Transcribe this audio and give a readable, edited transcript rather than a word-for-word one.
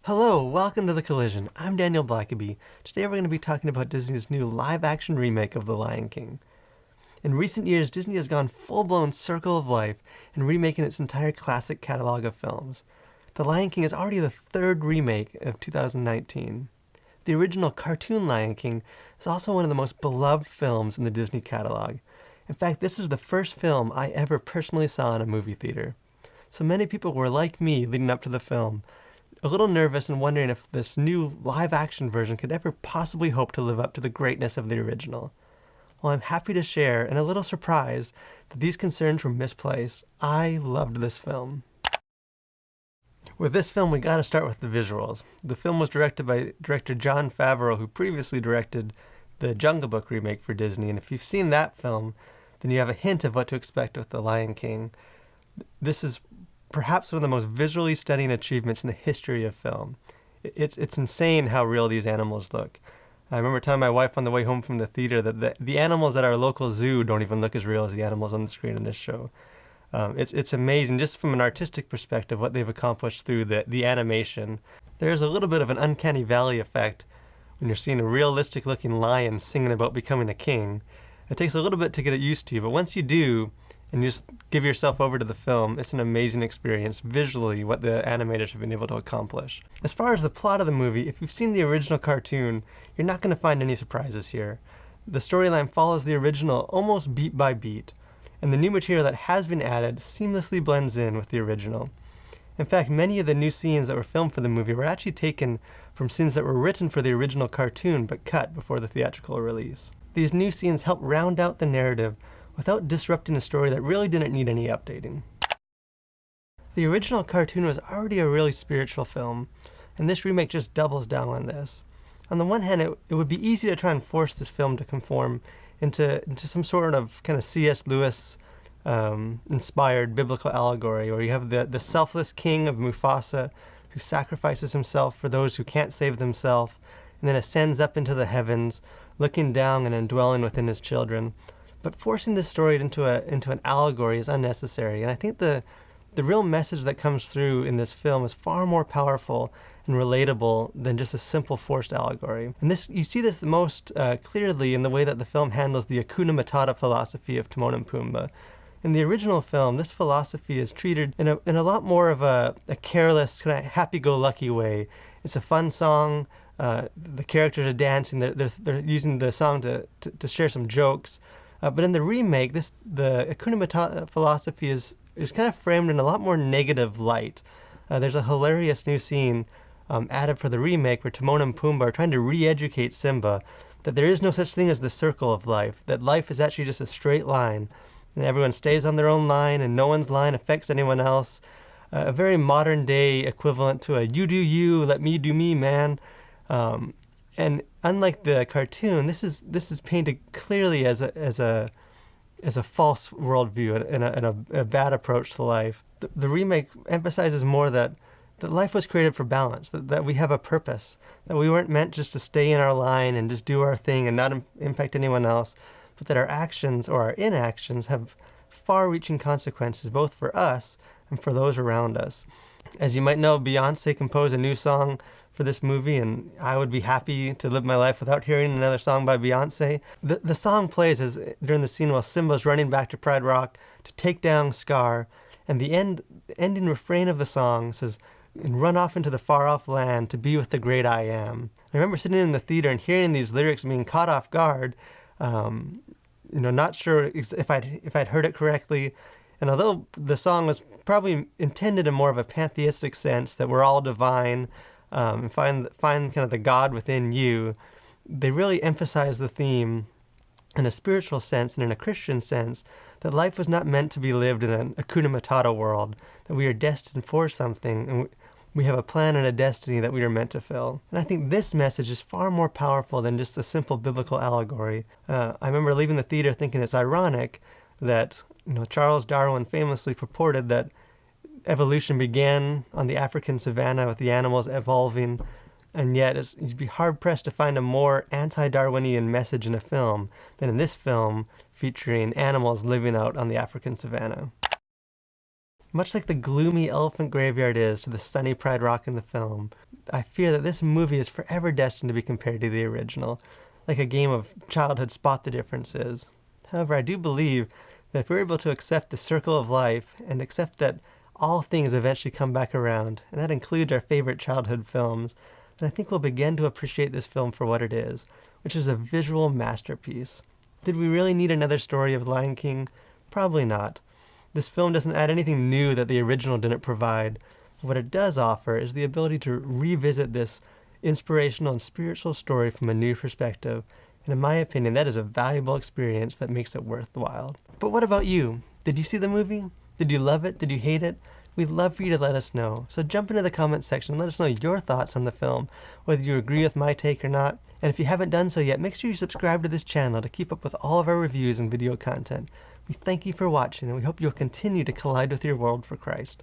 Hello, welcome to The Collision. I'm Daniel Blackaby. Today we're going to be talking about Disney's new live-action remake of The Lion King. In recent years, Disney has gone full-blown circle of life in remaking its entire classic catalog of films. The Lion King is already the third remake of 2019. The original cartoon Lion King is also one of the most beloved films in the Disney catalog. In fact, this is the first film I ever personally saw in a movie theater. So many people were like me leading up to the film, a little nervous and wondering if this new live-action version could ever possibly hope to live up to the greatness of the original. Well, I'm happy to share, and a little surprised, that these concerns were misplaced. I loved this film. With this film, we gotta start with the visuals. The film was directed by director Jon Favreau, who previously directed the Jungle Book remake for Disney, and if you've seen that film, then you have a hint of what to expect with The Lion King. This is perhaps one of the most visually stunning achievements in the history of film. It's insane how real these animals look. I remember telling my wife on the way home from the theater that the animals at our local zoo don't even look as real as the animals on the screen in this show. It's amazing just from an artistic perspective what they've accomplished through the animation. There's a little bit of an uncanny valley effect when you're seeing a realistic looking lion singing about becoming a king. It takes a little bit to get it used to, but once you do, and you just give yourself over to the film, it's an amazing experience visually what the animators have been able to accomplish. As far as the plot of the movie, if you've seen the original cartoon, you're not going to find any surprises here. The storyline follows the original almost beat by beat, and the new material that has been added seamlessly blends in with the original. In fact, many of the new scenes that were filmed for the movie were actually taken from scenes that were written for the original cartoon but cut before the theatrical release. These new scenes help round out the narrative without disrupting a story that really didn't need any updating. The original cartoon was already a really spiritual film, and this remake just doubles down on this. On the one hand, it would be easy to try and force this film to conform into some sort of kind of C.S. Lewis inspired biblical allegory, where you have the selfless king of Mufasa who sacrifices himself for those who can't save themselves, and then ascends up into the heavens, looking down and indwelling within his children. But forcing this story into an allegory is unnecessary, and I think the real message that comes through in this film is far more powerful and relatable than just a simple forced allegory. And you see this most clearly in the way that the film handles the Hakuna Matata philosophy of Timon and Pumbaa. In the original film, this philosophy is treated in a lot more of a careless, kind of happy-go-lucky way. It's a fun song. The characters are dancing. They're using the song to share some jokes. But in the remake, the Hakuna Matata philosophy is kind of framed in a lot more negative light. There's a hilarious new scene added for the remake where Timon and Pumbaa are trying to re-educate Simba that there is no such thing as the circle of life, that life is actually just a straight line, and everyone stays on their own line and no one's line affects anyone else. A very modern day equivalent to a you do you, let me do me, man. And unlike the cartoon, this is painted clearly as a false worldview and a bad approach to life. The remake emphasizes more that life was created for balance, that we have a purpose, that we weren't meant just to stay in our line and just do our thing and not impact anyone else, but that our actions or our inactions have far-reaching consequences both for us and for those around us. As you might know, Beyonce composed a new song for this movie, and I would be happy to live my life without hearing another song by Beyonce. The song plays during the scene while Simba's running back to Pride Rock to take down Scar, and the ending refrain of the song says, "And run off into the far-off land to be with the great I am." I remember sitting in the theater and hearing these lyrics being caught off guard, not sure if I'd heard it correctly. And although the song was probably intended in more of a pantheistic sense, that we're all divine, and find kind of the God within you, they really emphasize the theme in a spiritual sense and in a Christian sense that life was not meant to be lived in an Hakuna Matata world, that we are destined for something, and we have a plan and a destiny that we are meant to fill. And I think this message is far more powerful than just a simple biblical allegory. I remember leaving the theater thinking it's ironic that Charles Darwin famously purported that evolution began on the African savanna with the animals evolving, and yet you'd be hard-pressed to find a more anti-Darwinian message in a film than in this film featuring animals living out on the African savanna. Much like the gloomy elephant graveyard is to the sunny Pride Rock in the film, I fear that this movie is forever destined to be compared to the original, like a game of childhood spot the differences. However, I do believe that if we're able to accept the circle of life and accept that all things eventually come back around, and that includes our favorite childhood films, then I think we'll begin to appreciate this film for what it is, which is a visual masterpiece. Did we really need another story of Lion King? Probably not. This film doesn't add anything new that the original didn't provide. What it does offer is the ability to revisit this inspirational and spiritual story from a new perspective, and in my opinion, that is a valuable experience that makes it worthwhile. But what about you? Did you see the movie? Did you love it? Did you hate it? We'd love for you to let us know. So jump into the comments section and let us know your thoughts on the film, whether you agree with my take or not. And if you haven't done so yet, make sure you subscribe to this channel to keep up with all of our reviews and video content. We thank you for watching, and we hope you'll continue to collide with your world for Christ.